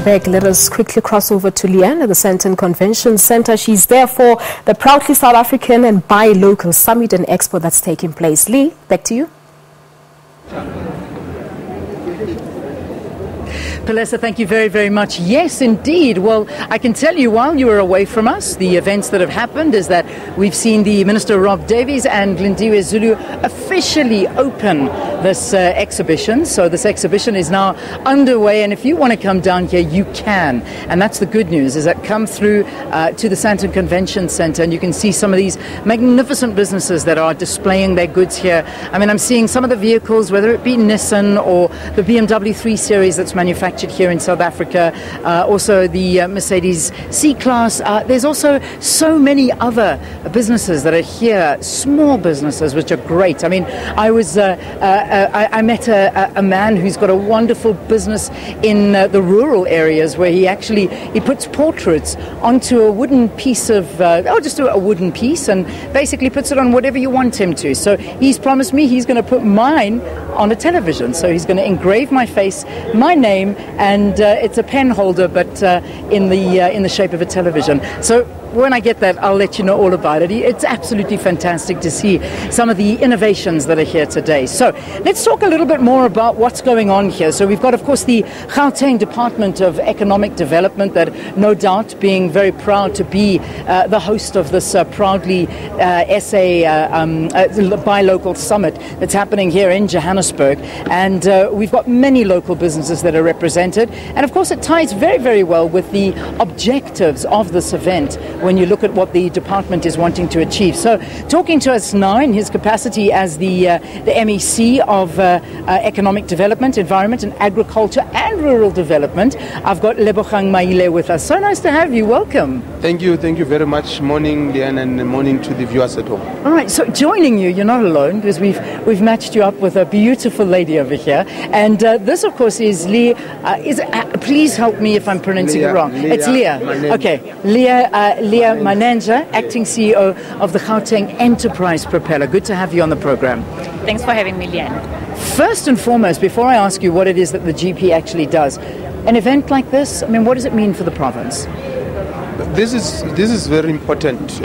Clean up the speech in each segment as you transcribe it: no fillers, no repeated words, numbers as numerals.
Johannesburg. Let us quickly cross over to Leanne at the Sandton Convention Centre. She's there for the Proudly South African and Buy Local Summit and Expo that's taking place. Lee, back to you. Palesa, thank you very, very much. Yes, indeed. Well, I can tell you while you were away from us, the events that have happened is that we've seen the Minister Rob Davies and Lindiwe Zulu officially open this exhibition. So this exhibition is now underway, and if you want to come down here, you can. And that's the good news, is that come through to the Sandton Convention Centre and you can see some of these magnificent businesses that are displaying their goods here. I mean, I'm seeing some of the vehicles, whether it be Nissan or the BMW 3 Series that's manufactured here in South Africa, also the Mercedes C-Class. There's also so many other businesses that are here, small businesses, which are great. I mean, I met a man who's got a wonderful business in the rural areas where he puts portraits onto a wooden piece of, just a wooden piece, and basically puts it on whatever you want him to. So he's promised me he's going to put mine on a television. So he's going to engrave my face, my name, and it's a pen holder, but in the shape of a television. So when I get that, I'll let you know all about it. It's absolutely fantastic to see some of the innovations that are here today. So let's talk a little bit more about what's going on here. So we've got, of course, the Gauteng Department of Economic Development, that no doubt being very proud to be the host of this Proudly Buy Local Summit that's happening here in Johannesburg. And we've got many local businesses that are represented. And of course, it ties very, very well with the objectives of this event when you look at what the department is wanting to achieve. So talking to us now in his capacity as the MEC of Economic Development, Environment and Agriculture and Rural Development, I've got Lebogang Maile with us. So nice to have you. Welcome. Thank you very much. Morning, Leanne, and morning to the viewers at home. All right, so joining you, you're not alone, because we've matched you up with a beautiful lady over here. And this, of course, is Leah. Please help me if I'm pronouncing it wrong. It's Leah. Okay, Leah Manenja, Acting CEO of the Gauteng Enterprise Propeller. Good to have you on the program. Thanks for having me, Leanne. First and foremost, before I ask you what it is that the GP actually does, an event like this, I mean, what does it mean for the province? This is very important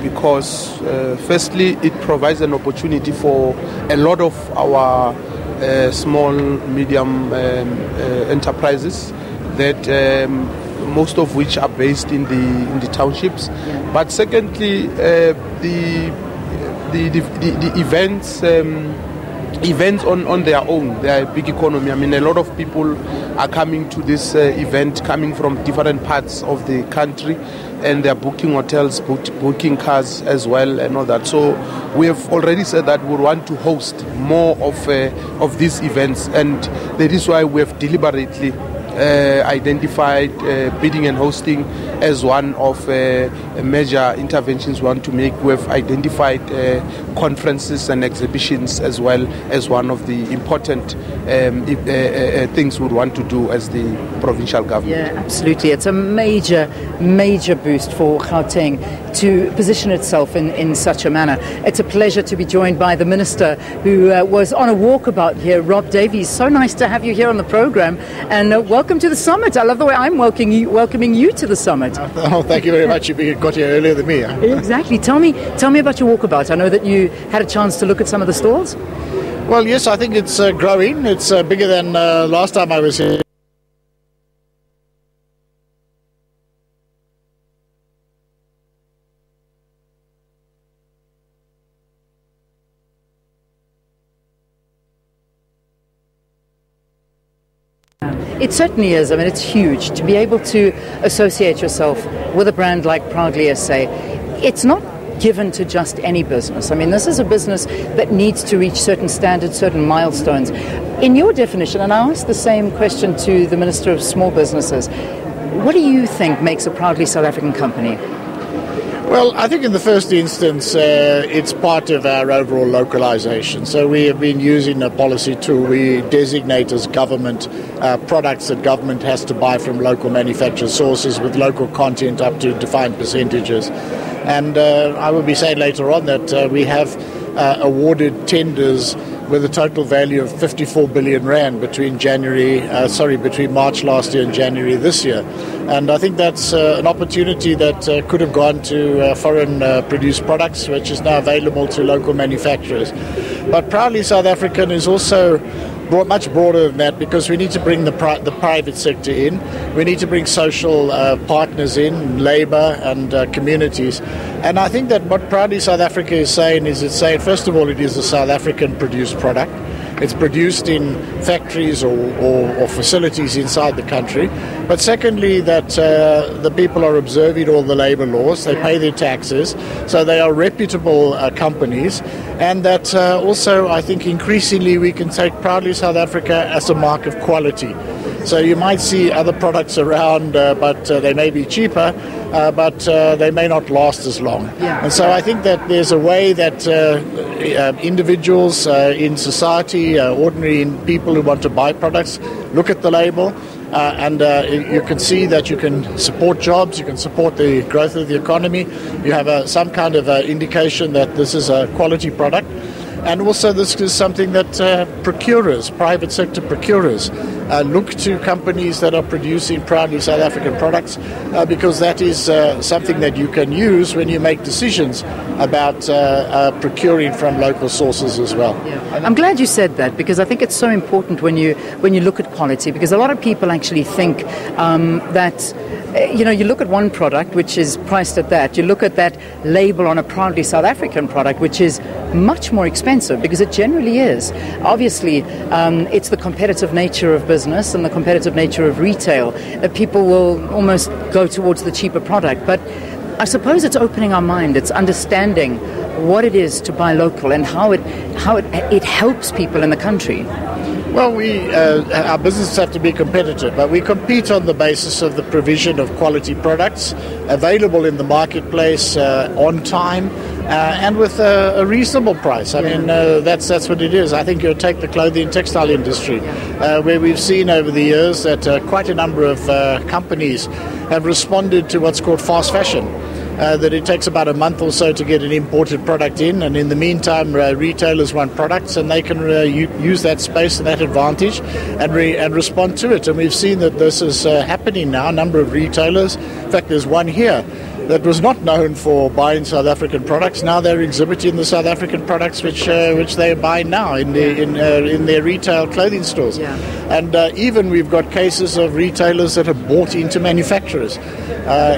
because, firstly, it provides an opportunity for a lot of our small, medium enterprises that most of which are based in the townships. Yeah. But secondly, the events on their own, they are a big economy. I mean, a lot of people are coming to this event, coming from different parts of the country, and they're booking hotels, booking cars as well, and all that. So we have already said that we want to host more of these events, and that is why we have deliberately identified bidding and hosting as one of major interventions we want to make. We have identified conferences and exhibitions as well as one of the important things we want to do as the provincial government. Yeah, absolutely. It's a major boost for Gauteng to position itself in such a manner. It's a pleasure to be joined by the Minister who was on a walkabout here, Rob Davies. So nice to have you here on the program, and welcome to the summit. I love the way I'm welcoming you to the summit. Oh, thank you very much. You got here earlier than me. Exactly. Tell me about your walkabout. I know that you had a chance to look at some of the stalls. Well, yes, I think it's growing. It's bigger than last time I was here. It certainly is. I mean, it's huge to be able to associate yourself with a brand like Proudly SA. It's not given to just any business. I mean, this is a business that needs to reach certain standards, certain milestones. In your definition, and I asked the same question to the Minister of Small Businesses, what do you think makes a Proudly South African company? Well, I think in the first instance, it's part of our overall localization. So we have been using a policy tool. We designate as government products that government has to buy from local manufacturer sources with local content up to defined percentages. And I will be saying later on that we have awarded tenders with a total value of 54 billion rand between between March last year and January this year. And I think that's an opportunity that could have gone to foreign produced products, which is now available to local manufacturers. But Proudly South African is also much broader than that, because we need to bring the private sector in. We need to bring social partners in, labour and communities. And I think that what Proudly South Africa is saying is, first of all, it is a South African produced product. It's produced in factories or facilities inside the country. But secondly, that the people are observing all the labour laws, they pay their taxes, so they are reputable companies. And that also, I think, increasingly we can take Proudly South Africa as a mark of quality. So you might see other products around, but they may be cheaper, but they may not last as long. And so I think that there's a way that individuals in society, ordinary people who want to buy products, look at the label, and you can see that you can support jobs, you can support the growth of the economy. You have some kind of indication that this is a quality product. And also this is something that procurers, private sector procurers, look to companies that are producing Proudly South African products, because that is something that you can use when you make decisions about procuring from local sources as well. I'm glad you said that, because I think it's so important when you look at quality, because a lot of people actually think that you look at one product which is priced at that, you look at that label on a Proudly South African product which is much more expensive, because it generally is. Obviously, it's the competitive nature of business and the competitive nature of retail that people will almost go towards the cheaper product. But I suppose it's opening our mind, it's understanding what it is to buy local and how it helps people in the country. Well, our businesses have to be competitive, but we compete on the basis of the provision of quality products available in the marketplace on time and with a reasonable price. I mean, that's what it is. I think you take the clothing and textile industry, where we've seen over the years that quite a number of companies have responded to what's called fast fashion. That it takes about a month or so to get an imported product in, and in the meantime retailers want products and they can use that space and that advantage and respond to it. And we've seen that this is happening now. A number of retailers, in fact there's one here that was not known for buying South African products. Now they're exhibiting the South African products which they are buying now in their retail clothing stores. And even we've got cases of retailers that have bought into manufacturers.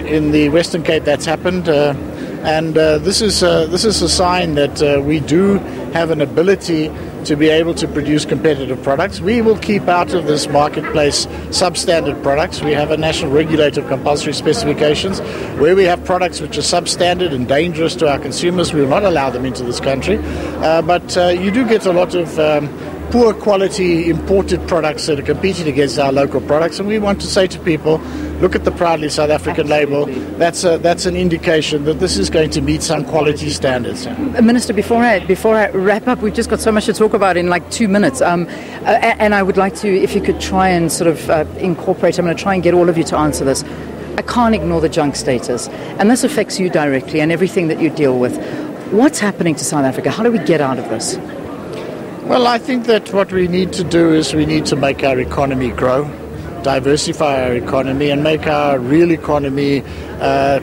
In the Western Cape that's happened, and this is a sign that we do have an ability to be able to produce competitive products. We will keep out of this marketplace substandard products. We have a national regulator of compulsory specifications. Where we have products which are substandard and dangerous to our consumers, we will not allow them into this country. But you do get a lot of poor quality imported products that are competing against our local products, and we want to say to people, look at the Proudly South African label. That's an indication that this is going to meet some quality standards. Minister, before I wrap up, we've just got so much to talk about in like 2 minutes, and I would like to, if you could try and sort of incorporate, I'm going to try and get all of you to answer this. I can't ignore the junk status, and this affects you directly and everything that you deal with. What's happening to South Africa? How do we get out of this? Well, I think that what we need to do is we need to make our economy grow, diversify our economy, and make our real economy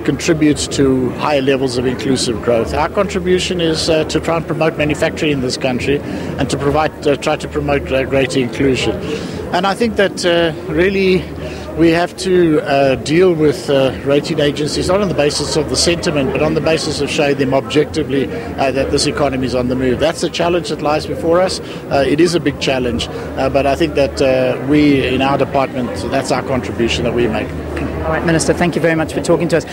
contribute to higher levels of inclusive growth. Our contribution is to try and promote manufacturing in this country and to try to promote greater inclusion. And I think that really we have to deal with rating agencies not on the basis of the sentiment, but on the basis of showing them objectively that this economy is on the move. That's a challenge that lies before us. It is a big challenge, but I think that we, in our department, that's our contribution that we make. All right, Minister, thank you very much for talking to us.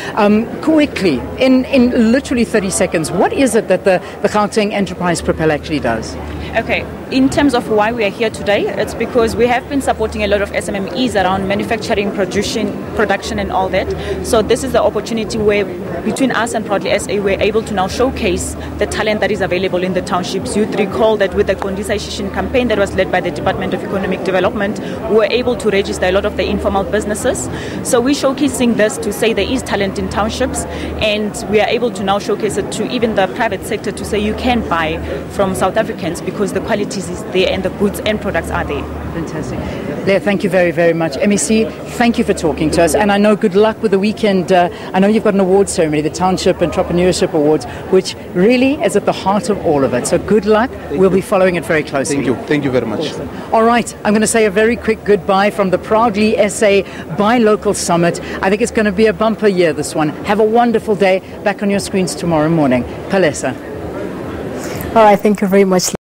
Quickly, in literally 30 seconds, what is it that the Gauteng Enterprise Propel actually does? Okay, in terms of why we are here today, it's because we have been supporting a lot of SMMEs around manufacturing, production and all that. So this is the opportunity where between us and Proudly SA, we're able to now showcase the talent that is available in the townships. You'd recall that with the Condisation campaign that was led by the Department of Economic Development, we were able to register a lot of the informal businesses. So we showcasing this to say there is talent in townships, and we are able to now showcase it to even the private sector to say you can buy from South Africans because the qualities is there and the goods and products are there. Fantastic. Leah, thank you very, very much. MEC, thank you for talking to us. And I know good luck with the weekend. I know you've got an awards ceremony, the Township Entrepreneurship Awards, which really is at the heart of all of it. So good luck. We'll be following it very closely. Thank you. Thank you very much. Awesome. All right. I'm going to say a very quick goodbye from the Proudly SA Buy Local Summit. I think it's going to be a bumper year, this one. Have a wonderful day. Back on your screens tomorrow morning. Palesa. All right. Thank you very much.